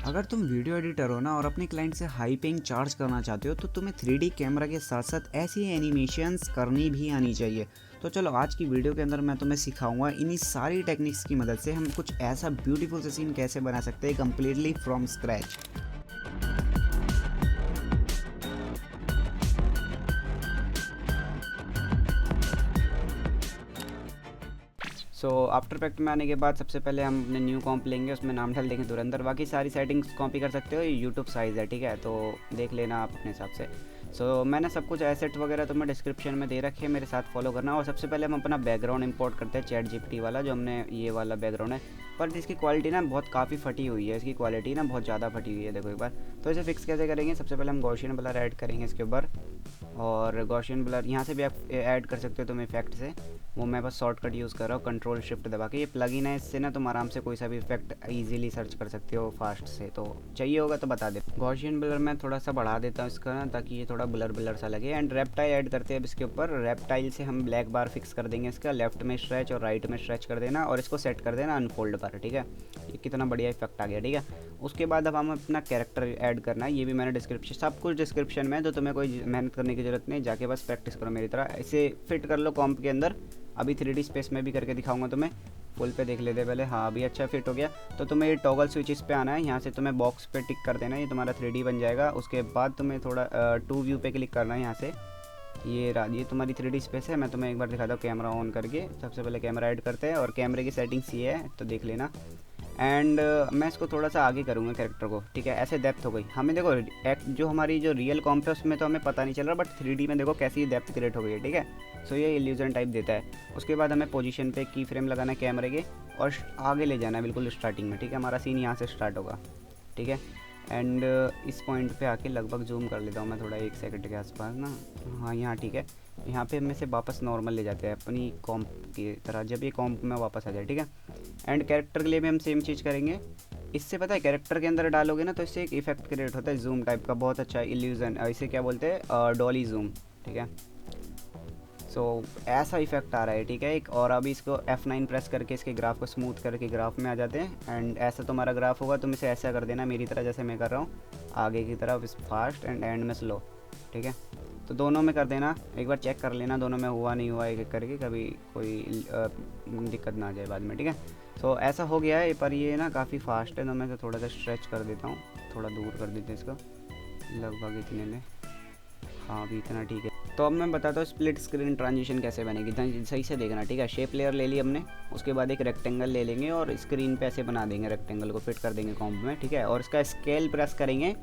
अगर तुम video editor हो ना और अपने क्लाइंट से हाई पेइंग चार्ज करना चाहते हो तो तुम्हें 3D कैमरा के साथ साथ ऐसी एनिमेशंस करनी भी आनी चाहिए। तो चलो आज की वीडियो के अंदर मैं तुम्हें सिखाऊंगा इन्हीं सारी टेक्निक्स की मदद से हम कुछ ऐसा ब्यूटीफुल सा सीन कैसे बना सकते हैं completely from scratch. After effect में आने के बाद सबसे पहले हम अपने न्यू कॉम्प लेंगे, उसमें नाम डाल देंगे धुरंधर। बाकी सारी सेटिंग्स कॉपी कर सकते हो, ये यूट्यूब साइज़ है, ठीक है, तो देख लेना आप अपने हिसाब से। मैंने सब कुछ एसेट वगैरह तो मैं डिस्क्रिप्शन में दे रखे हैं, मेरे साथ फॉलो करना। और सबसे पहले हम अपना बैकग्राउंड इंपोर्ट करते हैं ChatGPT वाला, जो हमने ये वाला बैकग्राउंड है, पर इसकी क्वालिटी ना बहुत काफ़ी फटी हुई है, इसकी क्वालिटी ना बहुत ज़्यादा फटी हुई है, देखो एक बार। तो इसे फिक्स कैसे करेंगे, सबसे पहले हम गॉसियन ब्लर ऐड करेंगे इसके ऊपर। और गॉसियन ब्लर यहाँ से भी आप ऐड कर सकते हो तुम इफेक्ट से, वो मैं बस शॉर्टकट यूज़ कर रहा हूँ कंट्रोल शिफ्ट दबा के। ये प्लगइन है, इससे ना तुम आराम से कोई सा भी इफेक्ट इजीली सर्च कर सकते हो फास्ट से, तो चाहिए होगा तो बता दे। गॉसियन ब्लर मैं थोड़ा सा बढ़ा देता हूँ इसका ना, ताकि ये थोड़ा ब्लर ब्लर सा लगे। एंड रेप्टाइल ऐड करते हैं अब इसके ऊपर। रेप्टाइल से हम ब्लैक बार फिक्स कर देंगे इसका, लेफ्ट में स्ट्रेच और राइट में स्ट्रेच कर देना, और इसको सेट कर देना अनफोल्ड पर, ठीक है। ये कितना बढ़िया इफेक्ट आ गया, ठीक है। उसके बाद अब हम अपना कैरेक्टर ऐड करना है, ये भी मैंने डिस्क्रिप्शन, सब कुछ डिस्क्रिप्शन में, तो तुम्हें कोई मेहनत करने की जरूरत नहीं, जाके बस प्रैक्टिस करो मेरी तरह। इसे फिट कर लो कॉम्प के अंदर। अभी 3D स्पेस में भी करके दिखाऊंगा तुम्हें, फुल पे देख लेते पहले। हाँ अभी अच्छा फिट हो गया। तो तुम्हें ये टॉगल स्विचेस पे आना है, यहाँ से तुम्हें बॉक्स पे टिक कर देना, ये तुम्हारा 3D बन जाएगा। उसके बाद तुम्हें थोड़ा टू व्यू पे क्लिक करना है यहाँ से। ये तुम्हारी 3D स्पेस है, मैं तुम्हें एक बार दिखाता हूँ कैमरा ऑन करके। सबसे पहले कैमरा ऐड करते हैं, और कैमरे की सेटिंग्स ये है तो देख लेना। एंड मैं इसको थोड़ा सा आगे करूँगा कैरेक्टर को, ठीक है। ऐसे डेप्थ हो गई हमें, देखो जो हमारी जो रियल कॉम्प है उसमें तो हमें पता नहीं चल रहा, बट 3D में देखो कैसी डेप्थ क्रिएट हो गई है, ठीक है। ये इल्यूजन टाइप देता है। उसके बाद हमें पोजीशन पे की फ्रेम लगाना है कैमरे के, और आगे ले जाना है बिल्कुल स्टार्टिंग में, ठीक है। हमारा सीन यहाँ से स्टार्ट होगा, ठीक है। एंड इस पॉइंट पे आके लगभग जूम कर लेता हूँ मैं थोड़ा, 1 सेकंड के आसपास ना। हाँ यहाँ ठीक है। यहाँ पे हम इसे वापस नॉर्मल ले जाते हैं अपनी कॉम्प की तरह, जब ये कॉम्प में वापस आ जाए, ठीक है। एंड कैरेक्टर के लिए भी हम सेम चीज़ करेंगे। इससे पता है कैरेक्टर के अंदर डालोगे ना तो इससे एक इफेक्ट क्रिएट होता है जूम टाइप का, बहुत अच्छा इल्यूजन, इसे क्या बोलते हैं, डॉली जूम, ठीक है। ऐसा इफेक्ट आ रहा है, ठीक है एक। और अभी इसको F9 प्रेस करके इसके ग्राफ को स्मूथ करके ग्राफ में आ जाते हैं। एंड ऐसा तुम्हारा ग्राफ होगा, तुम इसे ऐसा कर देना मेरी तरह, जैसे मैं कर रहा हूँ, आगे की तरफ फास्ट एंड एंड में स्लो, ठीक है। तो दोनों में कर देना, एक बार चेक कर लेना दोनों में हुआ नहीं हुआ, एक एक करके, कभी कोई दिक्कत ना आ जाए बाद में, ठीक है। ऐसा हो गया है, पर ये ना काफ़ी फास्ट है, तो मैं थोड़ा सा स्ट्रेच कर देता हूँ, थोड़ा दूर कर देते हैं इसको, लगभग इतने में। हाँ अभी इतना ठीक है। तो अब मैं बताता हूँ स्प्लिट स्क्रीन ट्रांजिशन कैसे बनेगी, सही से देखना, ठीक है। शेप लेयर ले ली हमने, उसके बाद एक रेक्टेंगल ले लेंगे और स्क्रीन पे ऐसे बना देंगे, रेक्टेंगल को फिट कर देंगे कॉम्प में, ठीक है। और इसका स्केल प्रेस करेंगे,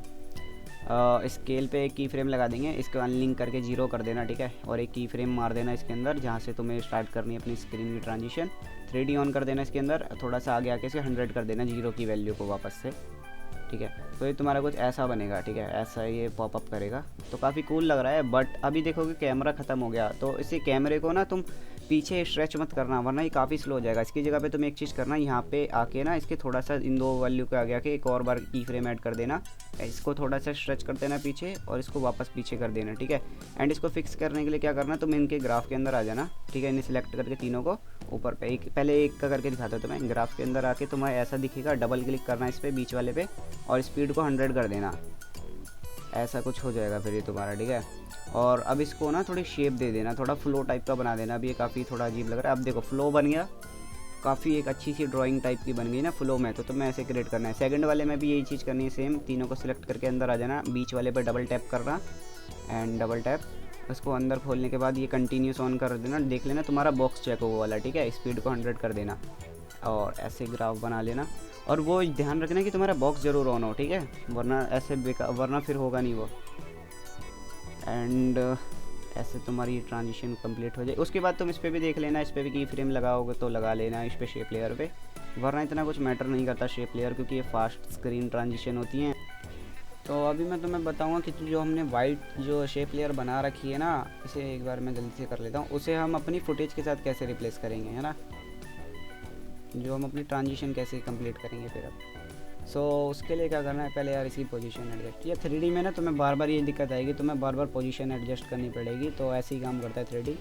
स्केल पे एक की फ्रेम लगा देंगे, इसको अनलिंक करके 0 कर देना, ठीक है। और एक की फ्रेम मार देना इसके अंदर, जहाँ से तुम्हें स्टार्ट करनी है अपनी स्क्रीन की ट्रांजिशन। 3D ऑन कर देना इसके अंदर, थोड़ा सा आगे आके इसे 100 कर देना 0 की वैल्यू को वापस से, ठीक है। तो ये तुम्हारा कुछ ऐसा बनेगा, ठीक है, ऐसा ये पॉपअप करेगा, तो काफ़ी कूल लग रहा है। बट अभी देखोगे कैमरा ख़त्म हो गया, तो इसी कैमरे को ना तुम पीछे स्ट्रेच मत करना, वरना ये काफ़ी स्लो हो जाएगा। इसकी जगह पे तुम एक चीज़ करना, यहाँ पे आके ना इसके थोड़ा सा इन 2 वैल्यू के आगे आके एक और बार की फ्रेम ऐड कर देना, इसको थोड़ा सा स्ट्रेच कर देना पीछे, और इसको वापस पीछे कर देना, ठीक है। एंड इसको फिक्स करने के लिए क्या करना, तुम इनके ग्राफ के अंदर आ जाना, ठीक है। इन्हें सिलेक्ट करके तीनों को ऊपर पे पहले एक का करके दिखाता हूँ तुम्हें। ग्राफ के अंदर आके तुम्हें ऐसा दिखेगा, डबल क्लिक करना इस पर बीच वाले पे, और स्पीड को 100 कर देना, ऐसा कुछ हो जाएगा फिर ये तुम्हारा, ठीक है। और अब इसको ना थोड़ी शेप दे देना, थोड़ा फ्लो टाइप का बना देना। अब ये काफ़ी थोड़ा अजीब लग रहा है, अब देखो फ्लो बन गया, काफ़ी एक अच्छी सी ड्राइंग टाइप की बन गई ना फ्लो में। तो तुम्हें ऐसे क्रिएट करना है। सेकंड वाले में भी यही चीज़ करनी है सेम, तीनों को सिलेक्ट करके अंदर आ जाना, बीच वाले पर डबल टैप करना, एंड डबल टैप, उसको अंदर खोलने के बाद ये कंटिन्यूस ऑन कर देना, देख लेना तुम्हारा बॉक्स चेक हो वो वाला, ठीक है। स्पीड को 100 कर देना, और ऐसे ग्राफ बना लेना। और वो ध्यान रखना कि तुम्हारा बॉक्स ज़रूर ऑन हो, ठीक है, वरना ऐसे वरना फिर होगा नहीं वो। एंड ऐसे तुम्हारी ट्रांजिशन कंप्लीट हो जाए। उसके बाद तुम इस पर भी देख लेना, इस पर भी की फ्रेम लगाओगे तो लगा लेना इस पर शेप लेयर पे, वरना इतना कुछ मैटर नहीं करता शेप लेयर, क्योंकि ये फास्ट स्क्रीन ट्रांजिशन होती हैं। तो अभी मैं तुम्हें बताऊंगा कि जो हमने वाइट जो शेप लेयर बना रखी है ना, इसे एक बार मैं जल्दी से कर लेता हूँ, उसे हम अपनी फुटेज के साथ कैसे रिप्लेस करेंगे, है ना, जो हम अपनी ट्रांजिशन कैसे कंप्लीट करेंगे फिर अब। उसके लिए क्या करना है, पहले यार इसकी पोजीशन एडजस्ट, ये 3D में ना तुम्हें बार बार ये दिक्कत आएगी, तुम्हें बार बार पोजीशन एडजस्ट करनी पड़ेगी, तो ऐसे ही काम करता है 3D।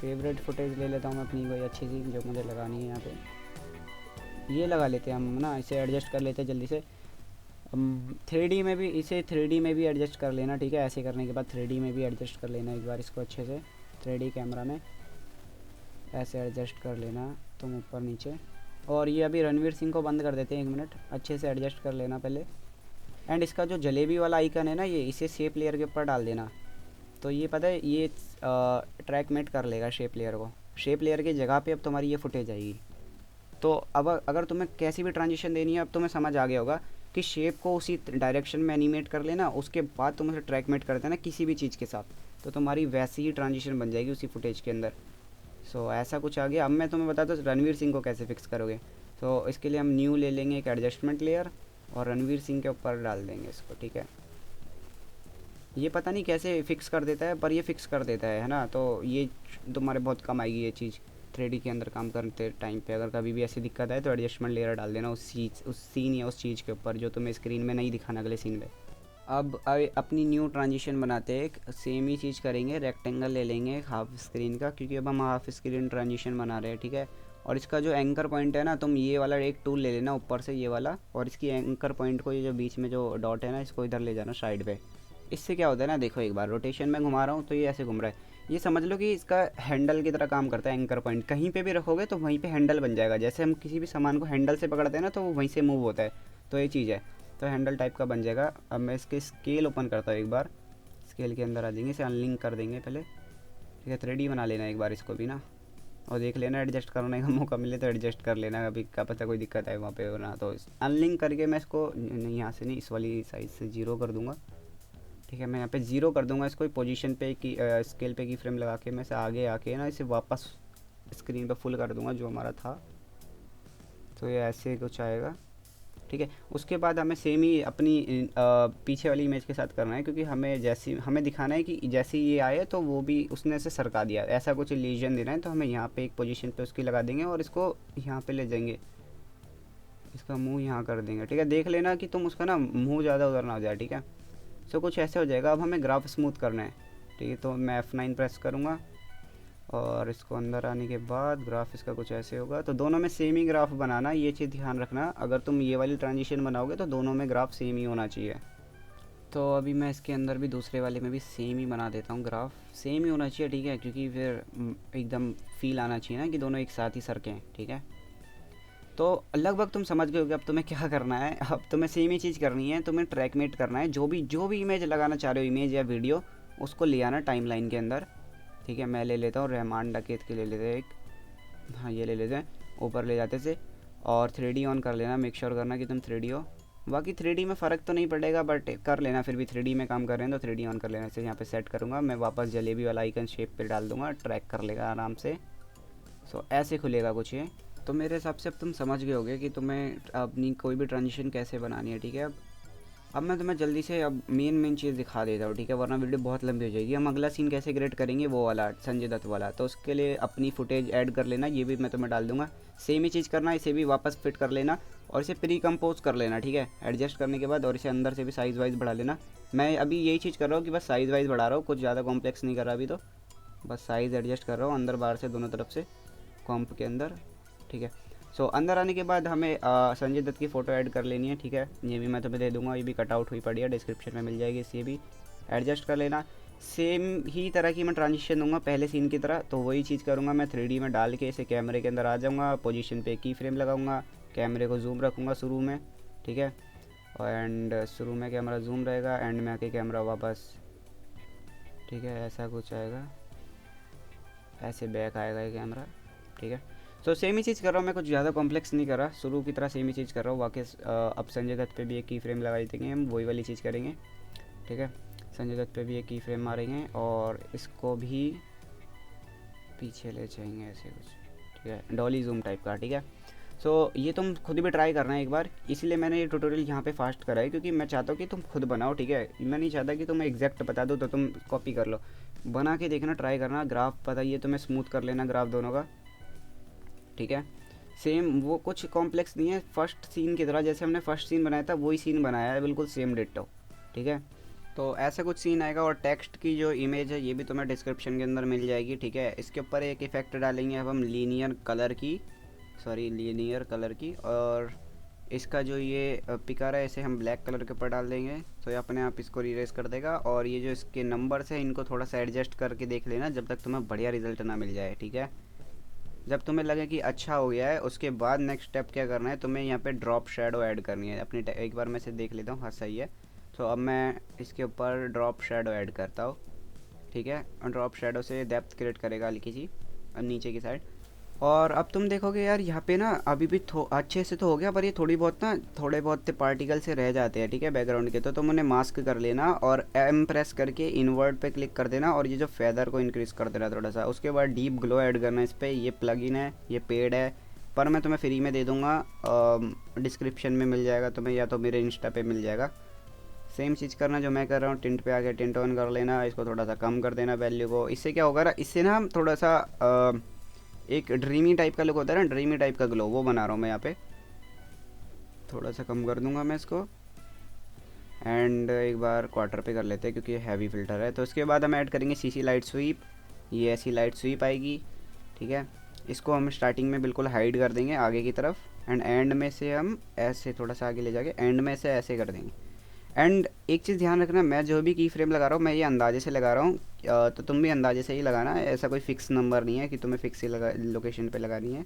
फेवरेट फुटेज ले लेता हूँ मैं अपनी कोई अच्छी सी जो मुझे लगानी है यहाँ पे। ये लगा लेते हैं हम ना, इसे एडजस्ट कर लेते हैं जल्दी से। 3D में भी इसे 3D में भी एडजस्ट कर लेना, ठीक है। ऐसे करने के बाद 3D में भी एडजस्ट कर लेना एक बार इसको अच्छे से। 3D कैमरा में ऐसे एडजस्ट कर लेना तुम ऊपर नीचे। और ये अभी रणवीर सिंह को बंद कर देते हैं 1 मिनट, अच्छे से एडजस्ट कर लेना पहले। एंड इसका जो जलेबी वाला आइकन है ना, ये इसे शेप लेयर के ऊपर डाल देना। तो ये पता है ये ट्रैक मेट कर लेगा शेप लेयर को। शेप लेयर की जगह पे अब तुम्हारी ये फुटेज आएगी। तो अब अगर तुम्हें कैसी भी ट्रांजिशन देनी है, अब तुम्हें समझ आ गया होगा कि शेप को उसी डायरेक्शन में एनिमेट कर लेना, उसके बाद तुम उसे ट्रैक मेट कर देना किसी भी चीज़ के साथ, तो तुम्हारी वैसी ही ट्रांजिशन बन जाएगी उसी फुटेज के अंदर। सो ऐसा कुछ आ गया। अब मैं तुम्हें बताता हूँ रणवीर सिंह को कैसे फिक्स करोगे। तो इसके लिए हम न्यू ले लेंगे एक एडजस्टमेंट लेयर और रणवीर सिंह के ऊपर डाल देंगे इसको, ठीक है। ये पता नहीं कैसे फिक्स कर देता है, पर ये फिक्स कर देता है ना। तो ये तुम्हारे बहुत कम आएगी ये चीज़ 3D के अंदर काम करते टाइम पे। अगर कभी भी ऐसी दिक्कत आए तो एडजस्टमेंट लेयर डाल देना उस सीन या उस चीज़ के ऊपर जो तुम्हें स्क्रीन में नहीं दिखाना अगले सीन में। अब अपनी न्यू ट्रांजिशन बनाते हैं, एक सेम ही चीज़ करेंगे। रेक्टेंगल ले लेंगे हाफ स्क्रीन का, क्योंकि अब हम हाफ स्क्रीन ट्रांजिशन बना रहे हैं, ठीक है। और इसका जो एंकर पॉइंट है ना, तुम ये वाला एक टूल ले लेना ऊपर से ये वाला, और इसकी एंकर पॉइंट को, ये जो बीच में जो डॉट है ना, इसको इधर ले जाना साइड पे। इससे क्या होता है ना, देखो एक बार रोटेशन में घुमा रहा हूँ तो ये ऐसे घूम रहा है। ये समझ लो कि इसका हैंडल की तरह काम करता है एंकर पॉइंट। कहीं पे भी रखोगे तो वहीं पे हैंडल बन जाएगा। जैसे हम किसी भी सामान को हैंडल से पकड़ते हैं ना, तो वो वहीं से मूव होता है। तो ये चीज़ है, तो हैंडल टाइप का बन जाएगा। अब मैं इसके स्केल ओपन करता हूँ एक बार। स्केल के अंदर आ जाएंगे, इसे अनलिंक कर देंगे पहले, ठीक है। 3D बना लेना एक बार इसको भी ना, और देख लेना एडजस्ट करने का मौका मिले तो एडजस्ट कर लेना। अभी क्या पता कोई दिक्कत है वहाँ पे ना। तो अनलिंक करके मैं इसको यहाँ से नहीं, इस वाली साइज से 0 कर दूँगा, ठीक है। मैं यहाँ पे 0 कर दूंगा इसको पोजीशन पे की स्केल पे की फ्रेम लगा के। मैं इसे आगे आके ना इसे वापस स्क्रीन पे फुल कर दूंगा जो हमारा था। तो ये ऐसे कुछ आएगा, ठीक है। उसके बाद हमें सेम ही अपनी पीछे वाली इमेज के साथ करना है, क्योंकि हमें दिखाना है कि जैसे ये आए तो वो भी उसने ऐसे सरका दिया, ऐसा कुछ इल्यूजन देना है। तो हमें यहाँ पे एक पोजीशन पे उसकी लगा देंगे और इसको यहाँ पे ले जाएंगे, इसका मुँह यहाँ कर देंगे, ठीक है। देख लेना कि तुम उसका ना मुँह ज़्यादा उधर ना हो जाए, ठीक है। सो कुछ ऐसे हो जाएगा। अब हमें ग्राफ स्मूथ करना है, ठीक है। तो मैं F9 प्रेस करूँगा और इसको अंदर आने के बाद ग्राफ इसका कुछ ऐसे होगा। तो दोनों में सेम ही ग्राफ बनाना, ये चीज़ ध्यान रखना। अगर तुम ये वाली ट्रांजिशन बनाओगे तो दोनों में ग्राफ सेम ही होना चाहिए। तो अभी मैं इसके अंदर भी दूसरे वाले में भी सेम ही बना देता हूँ, ग्राफ सेम ही होना चाहिए, ठीक है। क्योंकि फिर एकदम फील आना चाहिए ना कि दोनों एक साथ ही सरकें, ठीक है। तो लगभग तुम समझ गए होगे अब तुम्हें क्या करना है। अब तुम्हें सेम ही चीज़ करनी है, तुम्हें ट्रैकमेट करना है। जो भी इमेज लगाना चाह रहे हो, इमेज या वीडियो, उसको ले आना टाइमलाइन के अंदर, ठीक है। मैं ले लेता हूँ रहमान डकैत के ले लेते हैं एक, हाँ ये ले लेते हैं। ऊपर ले जाते से और 3D ऑन कर लेना, मेक श्योर करना कि तुम 3D हो। बाकी 3D में फ़र्क तो नहीं पड़ेगा, बट कर लेना फिर भी। 3D में काम कर रहे हैं तो 3D ऑन कर लेना। इसे यहाँ पे सेट करूँगा मैं, वापस जलेबी वाला आइकन शेप पे डाल दूँगा, ट्रैक कर लेगा आराम से। सो ऐसे खुलेगा कुछ ये। तो मेरे हिसाब से अब तुम समझ गए होगे कि तुम्हें अपनी कोई भी ट्रांजिशन कैसे बनानी है, ठीक है। अब मैं तुम्हें जल्दी से अब मेन चीज़ दिखा देता हूँ, ठीक है, वरना वीडियो बहुत लंबी हो जाएगी। हम अगला सीन कैसे क्रिएट करेंगे वो वाला संजय दत्त वाला, तो उसके लिए अपनी फुटेज ऐड कर लेना, ये भी मैं तुम्हें डाल दूंगा। सेम ही चीज़ करना, इसे भी वापस फिट कर लेना और इसे प्री कंपोज कर लेना, ठीक है, एडजस्ट करने के बाद। और इसे अंदर से भी साइज़ वाइज बढ़ा लेना। मैं अभी यही चीज़ कर रहा हूँ कि बस साइज़ वाइज बढ़ा रहा हूँ, कुछ ज़्यादा कॉम्प्लेक्स नहीं कर रहा अभी। तो बस साइज़ एडजस्ट कर रहा हूँ अंदर बाहर से दोनों तरफ से कॉम्प के अंदर, ठीक है। सो अंदर आने के बाद हमें संजय दत्त की फ़ोटो ऐड कर लेनी है, ठीक है। ये भी मैं तुम्हें दे दूंगा, ये भी कटआउट हुई पड़ी है, डिस्क्रिप्शन में मिल जाएगी। इसे भी एडजस्ट कर लेना। सेम ही तरह की मैं ट्रांजिशन दूंगा पहले सीन की तरह। तो वही चीज़ करूंगा मैं, 3D में डाल के इसे कैमरे के अंदर आ जाऊंगा, पोजीशन पे की फ्रेम लगाऊंगा, कैमरे को जूम रखूँगा शुरू में, ठीक है। एंड शुरू में कैमरा जूम रहेगा, एंड में आके कैमरा वापस, ठीक है। ऐसा कुछ आएगा, ऐसे बैक आएगा ये कैमरा, ठीक है। सो सेम ही चीज़ कर रहा हूँ मैं, कुछ ज़्यादा कॉम्प्लेक्स नहीं कर रहा, शुरू की तरह सेम ही चीज़ कर रहा हूँ। वाकई अब संजय दत्त पे भी एक की फ्रेम लगाई देंगे, हम वही वाली चीज़ करेंगे, ठीक है। संजय दत्त पे भी एक की फ्रेम मारेंगे और इसको भी पीछे ले जाएंगे ऐसे कुछ, ठीक है, डॉली जूम टाइप का, ठीक है। सो ये तुम खुद भी ट्राई करना है एक बार, इसलिए मैंने ये ट्यूटोरियल यहाँ पे फास्ट करा है, क्योंकि मैं चाहता हूँ कि तुम खुद बनाओ, ठीक है। मैं नहीं चाहता कि तुम एग्जैक्ट बता दो तो तुम कॉपी कर लो, बना के देखना, ट्राई करना। ग्राफ पता ही है तुम्हें, स्मूथ कर लेना ग्राफ दोनों का, ठीक है। सेम वो कुछ कॉम्प्लेक्स नहीं है, फर्स्ट सीन की तरह जैसे हमने फर्स्ट सीन बनाया था वही सीन बनाया है, बिल्कुल सेम डिट्टो, ठीक है। तो ऐसा कुछ सीन आएगा। और टेक्स्ट की जो इमेज है ये भी तुम्हें डिस्क्रिप्शन के अंदर मिल जाएगी, ठीक है। इसके ऊपर एक इफेक्ट डालेंगे अब हम लीनियर कलर की। सॉरी लीनियर कलर की। और इसका जो ये पिकर है इसे हम ब्लैक कलर के ऊपर डाल देंगे, तो ये अपने आप इसको रीरेज कर देगा। और ये जो इसके नंबर्स हैं इनको थोड़ा सा एडजस्ट करके देख लेना जब तक तुम्हें बढ़िया रिजल्ट ना मिल जाए, ठीक है। जब तुम्हें लगे कि अच्छा हो गया है उसके बाद नेक्स्ट स्टेप क्या करना है, तुम्हें यहाँ पे ड्रॉप शेडो ऐड करनी है अपनी। एक बार मैं इसे देख लेता हूँ, हाँ सही है। तो अब मैं इसके ऊपर ड्रॉप शेडो ऐड करता हूँ, ठीक है। और ड्रॉप शेडो से डेप्थ क्रिएट करेगा हल्की सी नीचे की साइड। और अब तुम देखोगे यार यहाँ पे ना अभी भी अच्छे से तो हो गया, पर ये थोड़े बहुत पार्टिकल से रह जाते हैं, ठीक है, बैकग्राउंड के। तो तुम उन्हें मास्क कर लेना और एम प्रेस करके इन्वर्ट पे क्लिक कर देना और ये जो फेदर को इंक्रीज कर देना थोड़ा सा। उसके बाद डीप ग्लो ऐड करना इस पर। ये प्लगइन है, ये पेड है, पर मैं तुम्हें फ्री में दे दूँगा, डिस्क्रिप्शन में मिल जाएगा तुम्हें, या तो मेरे इंस्टा पे मिल जाएगा। सेम चीज़ करना जो मैं कर रहा हूँ, टिंट पे आके टिंट ऑन कर लेना, इसको थोड़ा सा कम कर देना वैल्यू को। इससे क्या होगा ना, इससे ना हम थोड़ा सा एक ड्रीमी टाइप का लुक होता है ना, ड्रीमी टाइप का ग्लो, वो बना रहा हूँ मैं यहाँ पे। थोड़ा सा कम कर दूंगा मैं इसको। एंड एक बार क्वार्टर पे कर लेते हैं क्योंकि ये हैवी फिल्टर है। तो उसके बाद हम ऐड करेंगे सीसी लाइट स्वीप। ये ऐसी लाइट स्वीप आएगी, ठीक है। इसको हम स्टार्टिंग में बिल्कुल हाइड कर देंगे आगे की तरफ, एंड एंड में से हम ऐसे थोड़ा सा आगे ले जाके एंड में से ऐसे कर देंगे। एंड एक चीज़ ध्यान रखना, मैं जो भी की फ्रेम लगा रहा हूँ मैं ये अंदाजे से लगा रहा हूँ, तो तुम भी अंदाजे से ही लगाना। ऐसा कोई फिक्स नंबर नहीं है कि तुम्हें फिक्स ही लोकेशन पे लगानी है।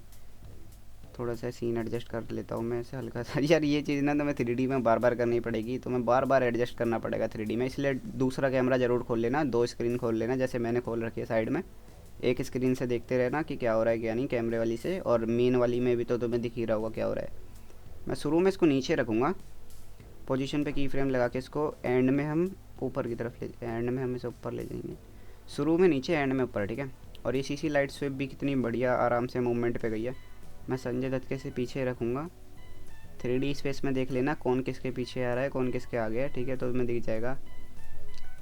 थोड़ा सा सीन एडजस्ट कर लेता हूँ मैं ऐसे हल्का सा। यार ये चीज़ ना तुम्हें 3D में बार बार करनी पड़ेगी, तुम्हें बार बार एडजस्ट करना पड़ेगा 3D में, इसलिए दूसरा कैमरा ज़रूर खोल लेना, 2 स्क्रीन खोल लेना जैसे मैंने खोल रखी है साइड में। एक स्क्रीन से देखते रहना कि क्या हो रहा है क्या नहीं कैमरे वाली से, और मेन वाली में भी तो तुम्हें दिख ही रहा होगा क्या हो रहा है। मैं शुरू में इसको नीचे रखूँगा पोजीशन पे, की फ्रेम लगा के इसको एंड में हम ऊपर की तरफ एंड में हम इसे ऊपर ले जाएंगे। शुरू में नीचे, एंड में ऊपर, ठीक है। और ये सीसी लाइट स्विप भी कितनी बढ़िया आराम से मूवमेंट पे गई है। मैं संजय दत्त के से पीछे रखूँगा, 3D स्पेस में देख लेना कौन किसके पीछे आ रहा है कौन किसके आगे है, ठीक है। तो तुम्हें दिख जाएगा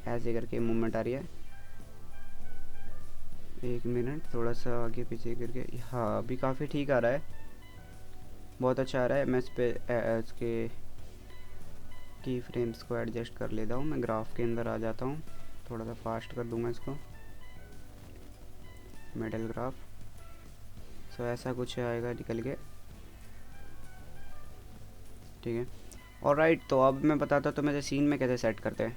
ऐसे करके मूवमेंट आ रही है। 1 मिनट, थोड़ा सा आगे पीछे करके, हाँ अभी काफ़ी ठीक आ रहा है, बहुत अच्छा आ रहा है। मैं इस पर इसके की फ्रेम्स को एडजस्ट कर लेता हूँ। मैं ग्राफ के अंदर आ जाता हूँ, थोड़ा सा फास्ट कर दूंगा इसको, मेटल ग्राफ। सो ऐसा कुछ आएगा निकल के, ठीक है। और राइट, तो अब मैं बताता हूँ तुम्हें सीन में कैसे सेट करते हैं।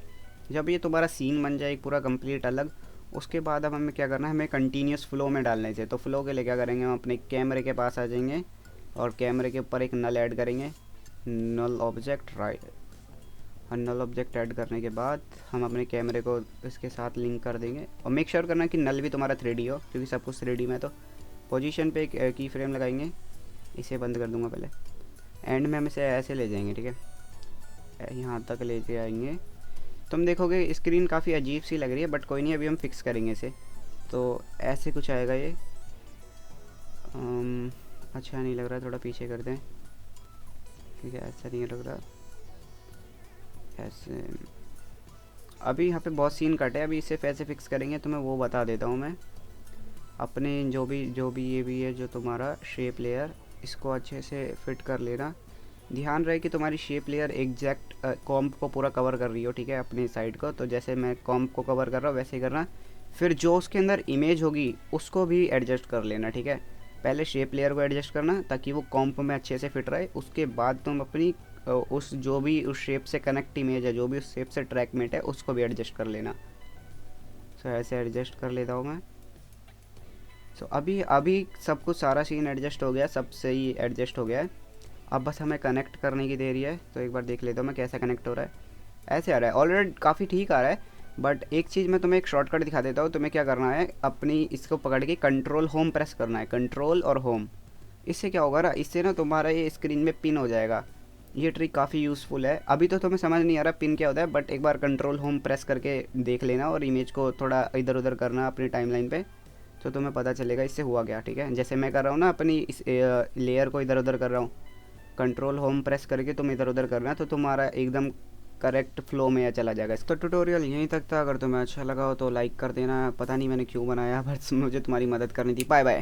जब ये तुम्हारा सीन बन जाए पूरा कंप्लीट अलग, उसके बाद अब हमें क्या करना है, हमें कंटिन्यूस फ्लो में डालना है इसे। तो फ्लो के लिए क्या करेंगे, हम अपने कैमरे के पास आ जाएंगे और कैमरे के ऊपर एक नल ऐड करेंगे, नल ऑब्जेक्ट, राइट। और नल ऑब्जेक्ट ऐड करने के बाद हम अपने कैमरे को इसके साथ लिंक कर देंगे। और मेक श्योर करना कि नल भी तुम्हारा 3D हो, क्योंकि सब कुछ 3D में। तो पोजीशन पे एक की फ्रेम लगाएंगे, इसे बंद कर दूंगा पहले। एंड में हम इसे ऐसे ले जाएंगे, ठीक है, यहाँ तक ले के आएंगे। तुम देखोगे स्क्रीन काफ़ी अजीब सी लग रही है, बट कोई नहीं, अभी हम फिक्स करेंगे इसे। तो ऐसे कुछ आएगा ये, अच्छा नहीं लग रहा, थोड़ा पीछे कर दें, ठीक है। ऐसा नहीं लग रहा, ऐसे। अभी यहाँ पे बहुत सीन कट है, अभी इसे कैसे फिक्स करेंगे तो मैं वो बता देता हूँ। मैं अपने जो भी ये भी है जो तुम्हारा शेप लेयर, इसको अच्छे से फिट कर लेना। ध्यान रहे कि तुम्हारी शेप लेयर एग्जैक्ट कॉम्प को पूरा कवर कर रही हो, ठीक है, अपनी साइड को। तो जैसे मैं कॉम्प को कवर कर रहा हूँ वैसे ही करना। फिर जो उसके अंदर इमेज होगी उसको भी एडजस्ट कर लेना, ठीक है। पहले शेप लेयर को एडजस्ट करना ताकि वो कॉम्प में अच्छे से फिट रहे, उसके बाद तुम अपनी उस जो भी उस शेप से कनेक्ट इमेज है, जो भी उस शेप से ट्रैक मेट है, उसको भी एडजस्ट कर लेना। सो ऐसे एडजस्ट कर लेता हूँ मैं। सो अभी सब कुछ सारा सीन एडजस्ट हो गया, सब सही एडजस्ट हो गया है। अब बस हमें कनेक्ट करने की देरी है। तो एक बार देख लेता हूँ मैं कैसा कनेक्ट हो रहा है। ऐसे आ रहा है, ऑलरेडी काफ़ी ठीक आ रहा है। बट एक चीज़ मैं तुम्हें एक शॉर्टकट दिखा देता हूँ। तुम्हें क्या करना है, अपनी इसको पकड़ के कंट्रोल होम प्रेस करना है, कंट्रोल और होम। इससे क्या होगा ना, इससे ना तुम्हारा ये स्क्रीन में पिन हो जाएगा। ये ट्रिक काफ़ी यूज़फुल है। अभी तो तुम्हें समझ नहीं आ रहा पिन क्या होता है, बट एक बार कंट्रोल होम प्रेस करके देख लेना और इमेज को थोड़ा इधर उधर करना अपनी टाइमलाइन पे, तो तुम्हें पता चलेगा इससे हुआ क्या, ठीक है। जैसे मैं कर रहा हूँ ना, अपनी इस लेयर को इधर उधर कर रहा हूँ, कंट्रोल होम प्रेस करके तुम इधर उधर करना, तो तुम्हारा एकदम करेक्ट फ्लो में चला जाएगा। तो ट्यूटोरियल यहीं तक था। अगर तुम्हें अच्छा लगा हो तो लाइक कर देना। पता नहीं मैंने क्यों बनाया, बस मुझे तुम्हारी मदद करनी थी। Bye bye.